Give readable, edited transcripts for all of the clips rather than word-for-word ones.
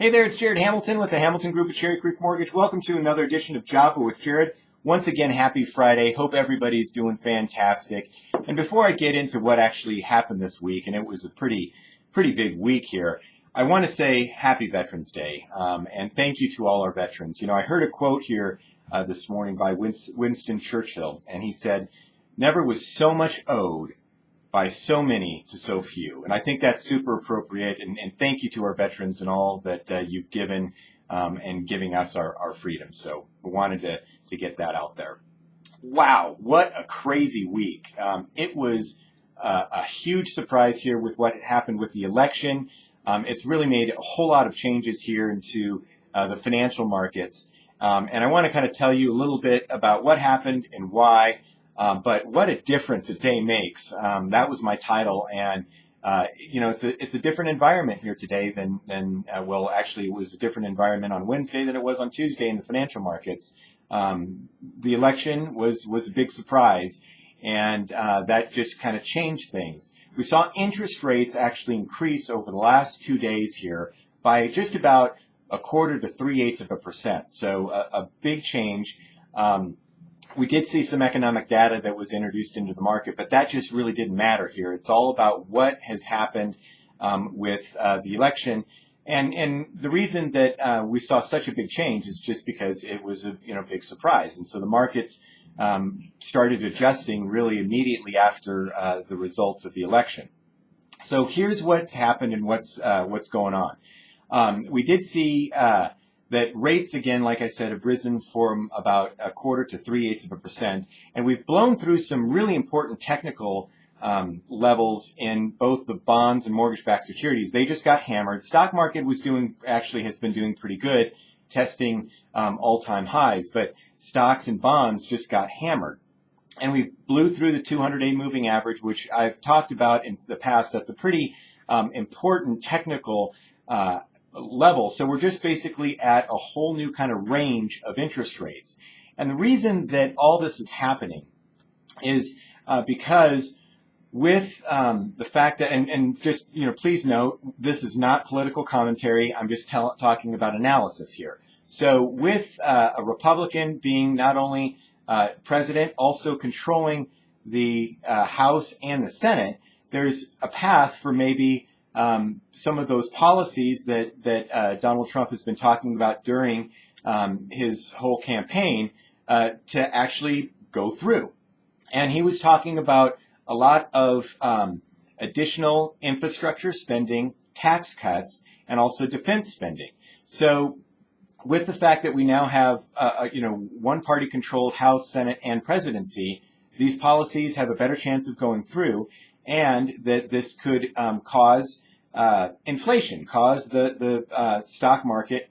Hey there, it's Jared Hamilton with the Hamilton Group at Cherry Creek Mortgage. Welcome to another edition of Java with Jared. Once again, happy Friday. Hope everybody's doing fantastic. And before I get into what actually happened this week, and it was a pretty big week here, I want to say happy Veterans Day, and thank you to all our veterans. You know, I heard a quote here this morning by Winston Churchill, and he said, "Never was so much owed by so many to so few." And I think that's super appropriate. And thank you to our veterans and all that you've given and giving us our freedom. So we wanted to get that out there. Wow, what a crazy week. It was a huge surprise here with what happened with the election. It's really made a whole lot of changes here into the financial markets. And I want to kind of tell you a little bit about what happened and why. But what a difference a day makes. That was my title, and you know, it's a different environment here today than well, actually, it was a different environment on Wednesday than it was on Tuesday in the financial markets. The election was a big surprise, and that just kind of changed things. We saw interest rates actually increase over the last 2 days here by just about 1/4 to 3/8%. So a big change. We did see some economic data that was introduced into the market, but that just really didn't matter here. It's all about what has happened with the election. And the reason that we saw such a big change is just because it was a big surprise. And so the markets started adjusting really immediately after the results of the election. So here's what's happened and what's going on. We did see that rates, again, like I said, have risen from about 1/4 to 3/8%. And we've blown through some really important technical levels in both the bonds and mortgage-backed securities. They just got hammered. Stock market has been doing pretty good, testing all-time highs. But stocks and bonds just got hammered. And we blew through the 200-day moving average, which I've talked about in the past. That's a pretty important technical level. So we're just basically at a whole new kind of range of interest rates. And the reason that all this is happening is because with the fact that, and just, please note, this is not political commentary. I'm just talking about analysis here. So with a Republican being not only president, also controlling the House and the Senate, there's a path for maybe some of those policies that Donald Trump has been talking about during his whole campaign to actually go through. And he was talking about a lot of additional infrastructure spending, tax cuts, and also defense spending. So with the fact that we now have one-party controlled House, Senate, and presidency, these policies have a better chance of going through, and that this could cause inflation, cause the stock market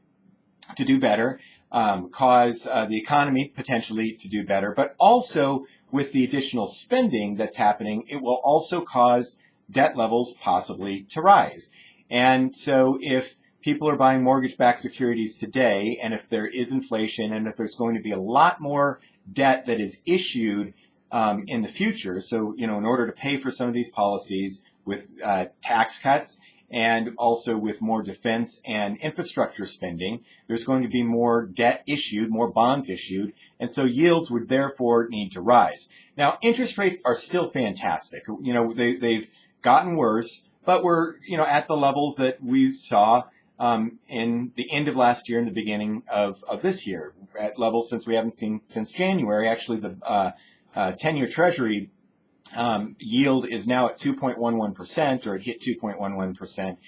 to do better, cause the economy potentially to do better, but also with the additional spending that's happening, it will also cause debt levels possibly to rise. And so if people are buying mortgage-backed securities today, and if there is inflation, and if there's going to be a lot more debt that is issued in the future, so in order to pay for some of these policies with tax cuts and also with more defense and infrastructure spending, there's going to be more debt issued, more bonds issued, and so yields would therefore need to rise. Now, interest rates are still fantastic. They've gotten worse, but we're at the levels that we saw in the end of last year and the beginning of this year, at levels since we haven't seen since January. Actually, the 10-year Treasury yield is now at 2.11%, or it hit 2.11%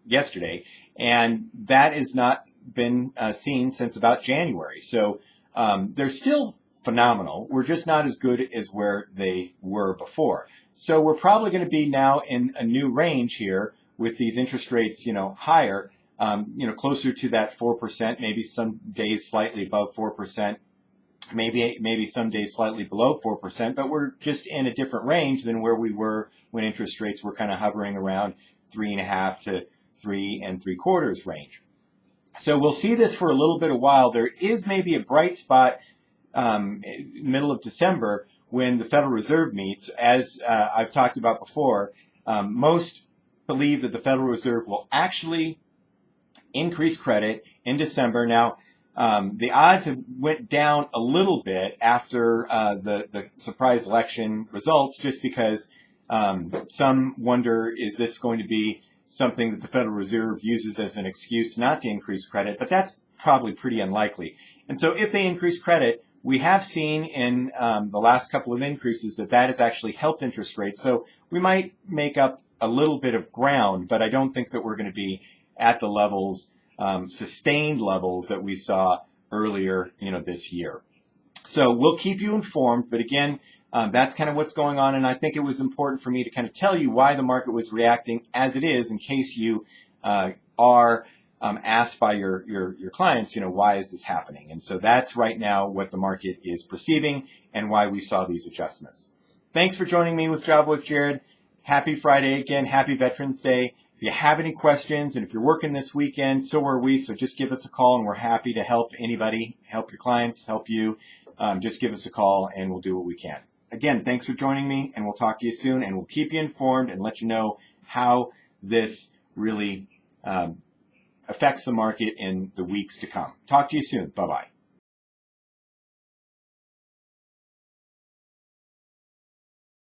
yesterday, and that has not been seen since about January. So they're still phenomenal. We're just not as good as where they were before. So we're probably going to be now in a new range here with these interest rates, higher, closer to that 4%, maybe some days slightly above 4%. Maybe some days slightly below 4%, but we're just in a different range than where we were when interest rates were kind of hovering around 3.5 to 3.75 range. So we'll see this for a little bit of while. There is maybe a bright spot middle of December when the Federal Reserve meets. As I've talked about before, most believe that the Federal Reserve will actually increased credit in December. Now, the odds have went down a little bit after the surprise election results, just because some wonder, is this going to be something that the Federal Reserve uses as an excuse not to increase credit? But that's probably pretty unlikely. And so if they increase credit, we have seen in the last couple of increases that has actually helped interest rates. So we might make up a little bit of ground, but I don't think that we're going to be at the levels, sustained levels that we saw earlier, this year. So we'll keep you informed, but again, that's kind of what's going on, and I think it was important for me to kind of tell you why the market was reacting as it is, in case you are asked by your clients, why is this happening? And so that's right now what the market is perceiving and why we saw these adjustments. Thanks for joining me with Java with Jared. Happy Friday again. Happy Veterans Day. If you have any questions, and if you're working this weekend, so are we. So just give us a call, and we're happy to help anybody, help your clients, help you. Just give us a call, and we'll do what we can. Again, thanks for joining me, and we'll talk to you soon, and we'll keep you informed and let you know how this really affects the market in the weeks to come. Talk to you soon. Bye-bye.